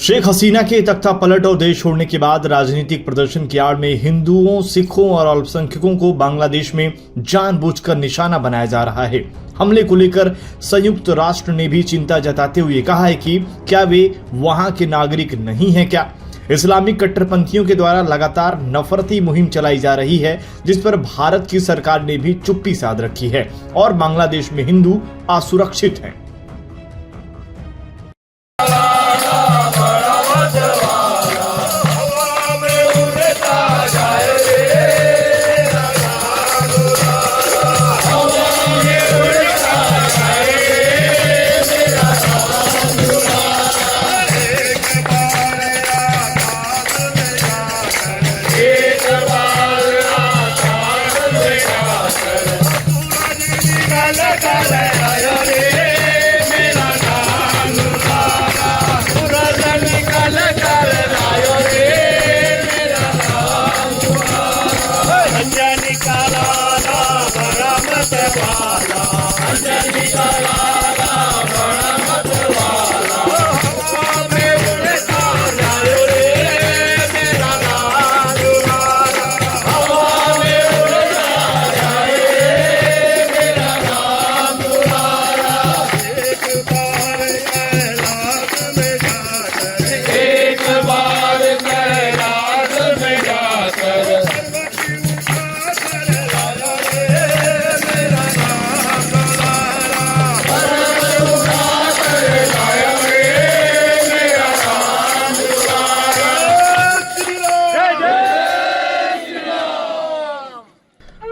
शेख हसीना के तख्ता पलट और देश छोड़ने के बाद राजनीतिक प्रदर्शन की आड़ में हिंदुओं, सिखों और अल्पसंख्यकों को बांग्लादेश में जानबूझकर निशाना बनाया जा रहा है। हमले को लेकर संयुक्त राष्ट्र ने भी चिंता जताते हुए कहा है कि क्या वे वहां के नागरिक नहीं हैं क्या? इस्लामिक कट्टरपंथियों के द्वारा लगातार नफरती मुहिम चलाई जा रही है, जिस पर भारत की सरकार ने भी चुप्पी साध रखी है और बांग्लादेश में हिंदू असुरक्षित हैं।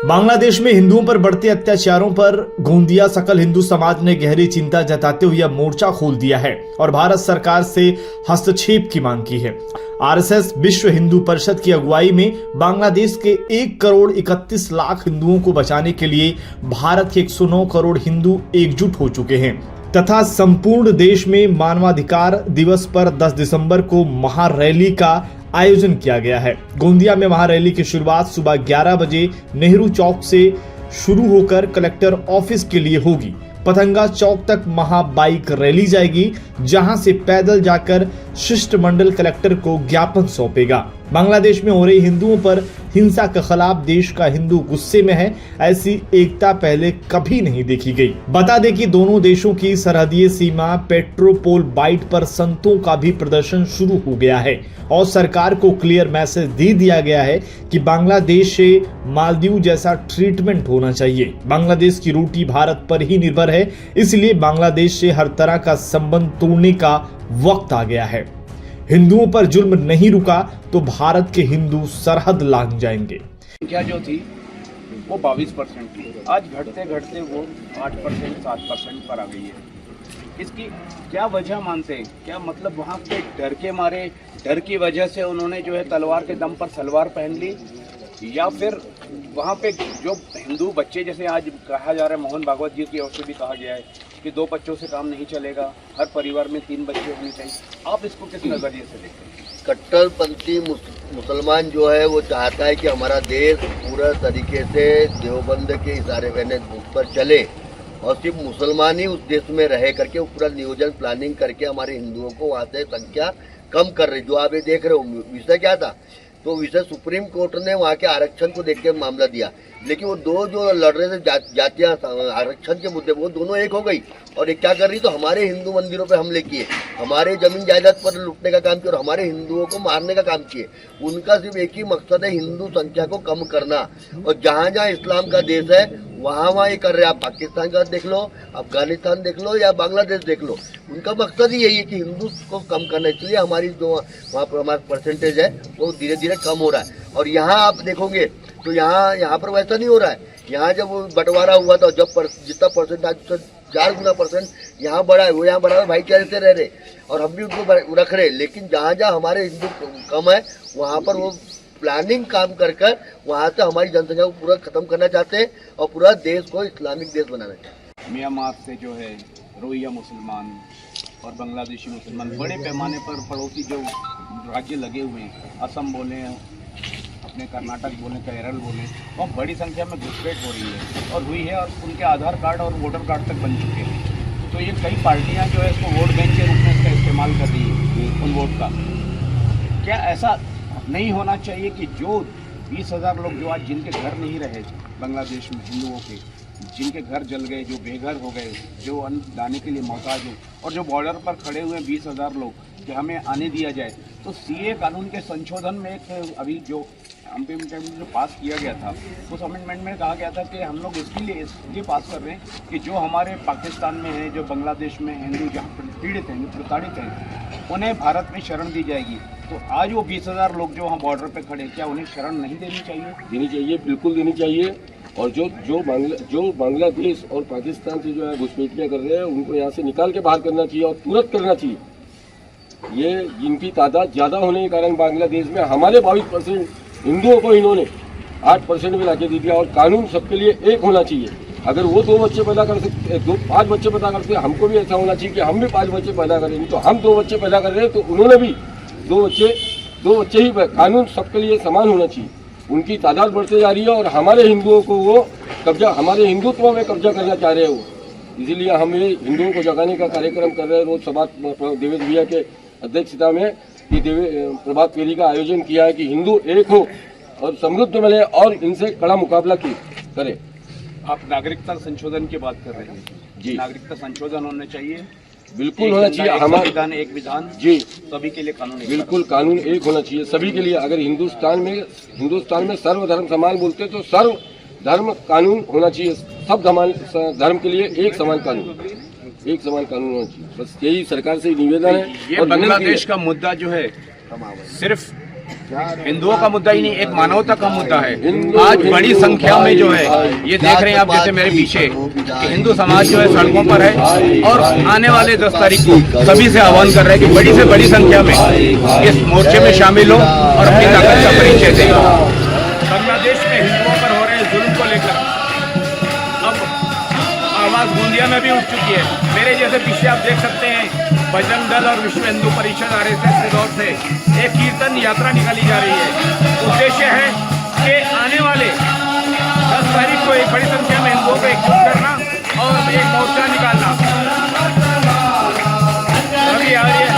बांग्लादेश में हिंदुओं पर बढ़ते अत्याचारों पर गोंदिया सकल हिंदू समाज ने गहरी चिंता जताते हुए मोर्चा खोल दिया है और भारत सरकार से हस्तक्षेप की मांग की है। आरएसएस विश्व हिंदू परिषद की अगुवाई में बांग्लादेश के 1 करोड़ 31 लाख हिंदुओं को बचाने के लिए भारत के 109 करोड़ हिंदू एकजुट हो चुके हैं तथा संपूर्ण देश में मानवाधिकार दिवस पर 10 दिसंबर को महारैली का आयोजन किया गया है। गोंदिया में महारैली की शुरुआत सुबह 11 बजे नेहरू चौक से शुरू होकर कलेक्टर ऑफिस के लिए होगी। पतंगा चौक तक महाबाइक रैली जाएगी, जहां से पैदल जाकर शिष्टमंडल कलेक्टर को ज्ञापन सौंपेगा। बांग्लादेश में हो रही हिंदुओं पर हिंसा के खिलाफ देश का हिंदू गुस्से में है। ऐसी एकता पहले कभी नहीं देखी गई। बता दें कि दोनों देशों की सरहदीय सीमा पेट्रोपोल बाइट पर संतों का भी प्रदर्शन शुरू हो गया है और सरकार को क्लियर मैसेज दे दिया गया है कि बांग्लादेश से मालदीव जैसा ट्रीटमेंट होना चाहिए। बांग्लादेश की रोटी भारत पर ही निर्भर है, इसलिए बांग्लादेश से हर तरह का संबंध तोड़ने का वक्त आ गया है। हिंदुओं पर जुल्म नहीं रुका तो भारत के हिंदू सरहद लांघ जाएंगे। संख्या जो थी वो 22% थी, आज घटते घटते वो 8% 7% पर आ गई है। इसकी क्या वजह मानते हैं? क्या मतलब वहाँ पे डर के मारे, डर की वजह से उन्होंने जो है तलवार के दम पर सलवार पहन ली, या फिर वहाँ पे जो हिंदू बच्चे, जैसे आज कहा जा रहा है मोहन भागवत जी की ओर से भी कहा गया है कि 2 बच्चों से काम नहीं चलेगा, हर परिवार में 3 बच्चे होने चाहिए। आप इसको किस नज़रिए से देखते हैं? कट्टरपंथी मुसलमान जो है वो चाहता है कि हमारा देश पूरा तरीके से देवबंद के इशारे बहने उस पर चले और सिर्फ मुसलमान ही उस देश में रहे करके वो पूरा नियोजन प्लानिंग करके हमारे हिंदुओं को वहाँ से संख्या कम कर रही। जो आप ये देख रहे हो विषय क्या था, तो विषय सुप्रीम कोर्ट ने वहाँ के आरक्षण को देख के मामला दिया, लेकिन वो दो जो लड़ रहे थे जातियाँ आरक्षण के मुद्दे, वो दोनों एक हो गई और एक क्या कर रही, तो हमारे हिंदू मंदिरों पे हमले किए, हमारे जमीन जायदाद पर लूटने का काम किया और हमारे हिंदुओं को मारने का काम किए। उनका सिर्फ एक ही मकसद है, हिंदू संख्या को कम करना, और जहाँ जहाँ इस्लाम का देश है वहाँ ये कर रहे हैं। आप पाकिस्तान का देख लो, अफगानिस्तान देख लो या बांग्लादेश देख लो, उनका मकसद ही यही है कि हिंदू को कम करना। इसलिए हमारी जो वहाँ पर हमारा परसेंटेज है वो धीरे धीरे कम हो रहा है। और यहाँ आप देखोगे तो यहाँ पर वैसा नहीं हो रहा है। यहाँ जब वो बंटवारा हुआ था, जब जितना परसेंट आज तो 4 गुना परसेंट यहाँ बढ़ा है, वो यहाँ बढ़ा है, भाईचारे से रह रहे और हम भी उनको रख रहे। लेकिन जहाँ जहाँ हमारे हिंदू कम है वहाँ पर वो प्लानिंग काम कर वहाँ से हमारी जनसंख्या को पूरा खत्म करना चाहते हैं और पूरा देश को इस्लामिक देश बनाना चाहते हैं। म्यांमार से जो है रोहिंग्या मुसलमान और बांग्लादेशी मुसलमान बड़े पैमाने पर पड़ोसी जो राज्य लगे हुए हैं, असम बोले, अपने कर्नाटक बोले, केरल बोले, वहाँ बड़ी संख्या में घुसपैठ हो रही है और हुई है और उनके आधार कार्ड और वोटर कार्ड तक बन चुके हैं। तो ये कई पार्टियाँ जो है इसको वोट बैंक के रूप में इसका इस्तेमाल कर रही है उन वोट का। क्या ऐसा नहीं होना चाहिए कि जो 20,000 लोग जो आज जिनके घर नहीं रहे बांग्लादेश में हिंदुओं के, जिनके घर जल गए, जो बेघर हो गए, जो अन्न दाने के लिए मोहताज हो, और जो बॉर्डर पर खड़े हुए 20,000 लोग, कि हमें आने दिया जाए। तो सीए कानून के संशोधन में एक अभी जो अमेंडमेंट जो पास किया गया था, उस अमेंडमेंट में कहा गया था कि हम लोग इसलिए पास कर रहे हैं कि जो हमारे पाकिस्तान में है, जो बांग्लादेश में हिंदू जहाँ पीड़ित हैं, जो प्रताड़ित हैं, उन्हें भारत में शरण दी जाएगी। तो आज वो 20,000 लोग जो वहाँ बॉर्डर पे खड़े, क्या उन्हें शरण नहीं देनी चाहिए? देनी चाहिए, बिल्कुल देनी चाहिए। और जो बांग्लादेश और पाकिस्तान से जो है घुसपैठियाँ कर रहे हैं, उनको यहाँ से निकाल के बाहर करना चाहिए और तुरंत करना चाहिए। ये जिनकी तादाद ज़्यादा होने के कारण बांग्लादेश में हमारे 22% हिंदुओं को इन्होंने 8% में लाके दे दिया। और कानून सबके लिए एक होना चाहिए। अगर वो 2 बच्चे पैदा कर सकते, 5 बच्चे पैदा करते, हमको भी ऐसा होना चाहिए कि हम भी 5 बच्चे पैदा करें। तो हम 2 बच्चे पैदा कर रहे हैं तो उन्होंने भी 2 बच्चे ही। कानून सबके लिए समान होना चाहिए। उनकी तादाद बढ़ते जा रही है और हमारे हिंदुओं को वो हमारे हिंदुत्व में कब्जा करना चाह रहे हैं वो। इसीलिए हम ये हिंदुओं को जगाने का कार्यक्रम कर रहे हैं। रोज सभा देवेश भैया के अध्यक्षता में ये प्रभात फेरी का आयोजन किया है कि हिंदू एक हो और समृद्ध मिले और इनसे कड़ा मुकाबला करे। आप नागरिकता संशोधन की बात कर रहे हैं जी। नागरिकता संशोधन होने चाहिए, बिल्कुल होना चाहिए। हमारा विधान एक विधान जी, सभी के लिए कानून बिल्कुल कानून एक होना चाहिए सभी के लिए। अगर हिंदुस्तान में सर्वधर्म समान बोलते तो सर्व धर्म कानून होना चाहिए। सब धर्म के लिए एक समान कानून होना चाहिए। बस यही सरकार से निवेदन है। ये बांग्लादेश का मुद्दा जो है सिर्फ हिंदुओं का मुद्दा ही नहीं, एक मानवता का मुद्दा है। आज बड़ी संख्या में जो है ये देख रहे हैं आप, जैसे मेरे पीछे कि हिंदू समाज जो है सड़कों पर है और आने वाले 10 तारीख को सभी से आह्वान कर रहे हैं कि बड़ी से बड़ी संख्या में इस मोर्चे में शामिल हो और अपनी ताकत का परिचय दें। बांग्लादेश में हिंदुओं पर हो रहे जुल्म को लेकर अब आवाज गोंदिया में भी उठ चुकी है। मेरे जैसे पीछे आप देख सकते हैं बजरंग दल और विश्व हिंदू परिषद RSS के दौर से एक कीर्तन यात्रा निकाली जा रही है। उद्देश्य है कि आने वाले 10 तारीख को एक बड़ी संख्या में हिंदुओं को एकजुट करना और एक मोर्चा निकालना। अभी आ रही है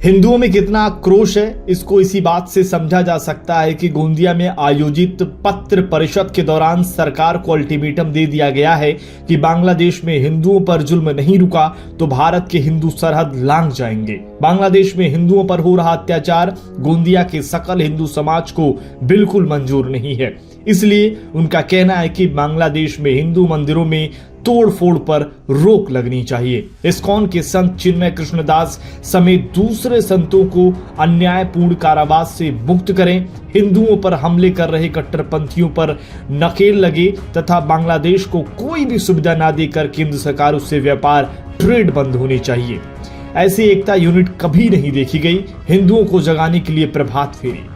हिंदुओं में कितना आक्रोश है, इसको इसी बात से समझा जा सकता है कि गोंदिया में आयोजित पत्र परिषद के दौरान सरकार को अल्टीमेटम दे दिया गया है कि बांग्लादेश में हिंदुओं पर जुल्म नहीं रुका तो भारत के हिंदू सरहद लांघ जाएंगे। बांग्लादेश में हिंदुओं पर हो रहा अत्याचार गोंदिया के सकल हिंदू समाज को बिल्कुल मंजूर नहीं है। इसलिए उनका कहना है कि बांग्लादेश में हिंदू मंदिरों में तोड़फोड़ पर रोक लगनी चाहिए। इस्कॉन के संत चिन्मय कृष्णदास समेत दूसरे संतों को अन्यायपूर्ण कारावास से मुक्त करें, हिंदुओं पर हमले कर रहे कट्टरपंथियों पर नकेल लगे तथा बांग्लादेश को कोई भी सुविधा ना देकर केंद्र सरकार उससे व्यापार ट्रेड बंद होनी चाहिए। ऐसी एकता यूनिट कभी नहीं देखी गई। हिंदुओं को जगाने के लिए प्रभात फेरी।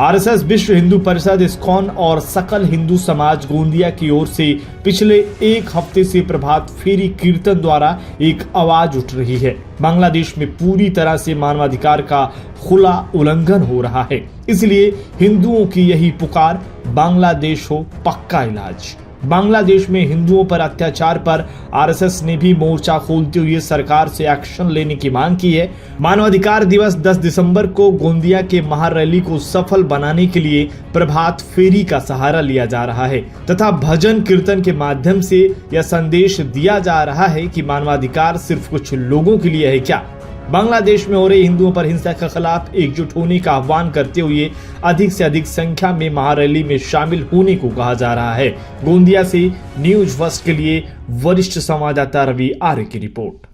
RSS विश्व हिंदू परिषद, इस्कॉन और सकल हिंदू समाज गोंदिया की ओर से पिछले 1 हफ्ते से प्रभात फेरी कीर्तन द्वारा एक आवाज उठ रही है। बांग्लादेश में पूरी तरह से मानवाधिकार का खुला उल्लंघन हो रहा है। इसलिए हिंदुओं की यही पुकार, बांग्लादेश हो पक्का इलाज। बांग्लादेश में हिंदुओं पर अत्याचार पर RSS ने भी मोर्चा खोलते हुए सरकार से एक्शन लेने की मांग की है। मानवाधिकार दिवस 10 दिसंबर को गोंदिया के महारैली को सफल बनाने के लिए प्रभात फेरी का सहारा लिया जा रहा है तथा भजन कीर्तन के माध्यम से यह संदेश दिया जा रहा है कि मानवाधिकार सिर्फ कुछ लोगों के लिए है क्या, बांग्लादेश में हो रही हिंदुओं पर हिंसा के खिलाफ एकजुट होने का आह्वान करते हुए अधिक से अधिक संख्या में महारैली में शामिल होने को कहा जा रहा है। गोंदिया से न्यूज फर्स्ट के लिए वरिष्ठ संवाददाता रवि आर्य की रिपोर्ट।